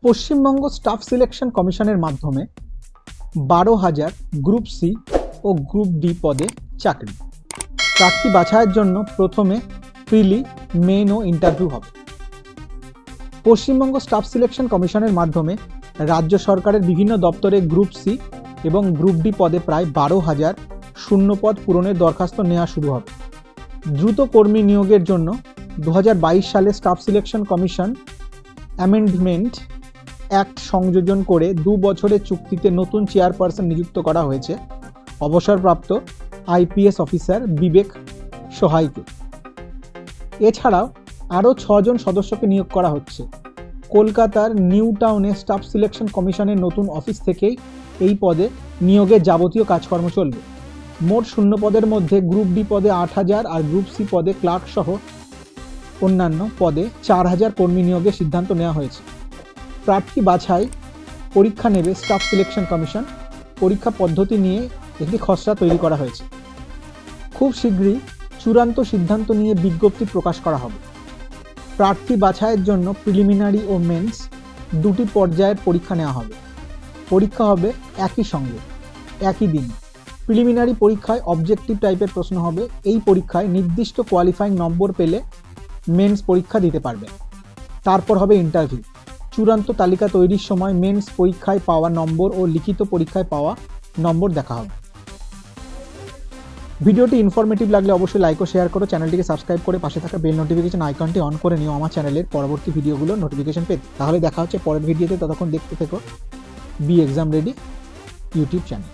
Paschimbanga staff selection কমিশনের মাধ্যমে 12,000 group C ও group D পদে চাকরি। প্রার্থী বাছাইয়ের জন্য প্রথমে প্রিলি, মেইন ও ইন্টারভিউ হবে। পশ্চিমবঙ্গ স্টাফ সিলেকশন কমিশনের মাধ্যমে রাজ্য সরকারের বিভিন্ন দপ্তরে গ্রুপ সি এবং গ্রুপ ডি পদে প্রায় 12,000 শূন্য পদ পূরণের দরখাস্ত নেওয়া শুরু হবে। দ্রুত কর্মী নিয়োগের জন্য 2022 সালে staff selection commission amendment act সংযোজন করে 2 বছরের চুক্তিতে নতুন চেয়ারপারসন নিযুক্ত করা হয়েছে অবসরপ্রাপ্ত আইপিএস অফিসার বিবেক সহায়কে। এছাড়াও আরও 6 জন সদস্যকে নিয়োগ করা হচ্ছে। কলকাতার নিউ টাউনে স্টাফ সিলেকশন কমিশনের নতুন অফিস থেকেই এই পদে নিয়োগের যাবতীয় কাজকর্ম চলবে। মোট শূন্য পদের মধ্যে গ্রুপ ডি পদে 8,000 আর গ্রুপ সি পদে ক্লার্ক সহ অন্যান্য পদে 4,000 কর্মী নিয়োগের সিদ্ধান্ত নেওয়া হয়েছে। প্রার্থী বাছাই পরীক্ষা নেবে স্টাফ সিলেকশন কমিশন। পরীক্ষা পদ্ধতি নিয়ে একটি খসড়া তৈরি করা হয়েছে। খুব শীঘ্রই চূড়ান্ত সিদ্ধান্ত নিয়ে বিজ্ঞপ্তি প্রকাশ করা হবে। প্রার্থী বাছাইয়ের জন্য প্রিলিমিনারি ও মেন্স দুটি পর্যায়ের পরীক্ষা নেওয়া হবে। পরীক্ষা হবে একই সঙ্গে একই দিন। প্রিলিমিনারি পরীক্ষায় অবজেক্টিভ টাইপের প্রশ্ন হবে। এই পরীক্ষায় নির্দিষ্ট কোয়ালিফাইং নম্বর পেলে মেন্স পরীক্ষা দিতে পারবে। তারপর হবে ইন্টারভিউ। চূড়ান্ত তালিকা তৈরির সময় মেন্স পরীক্ষায় পাওয়া নম্বর ও লিখিত পরীক্ষায় পাওয়া নম্বর দেখা হবে। ভিডিওটি ইনফরমেটিভ লাগলে অবশ্যই লাইক ও শেয়ার করো। চ্যানেলটিকে সাবস্ক্রাইব করে পাশে থাকা বেল নোটিফিকেশন আইকনটি অন করে নিও আমার চ্যানেলের পরবর্তী ভিডিওগুলো নোটিফিকেশন পেতে। তাহলে দেখা হচ্ছে পরের ভিডিওতে। ততক্ষণ দেখতে থেকো be exam ready YouTube channel.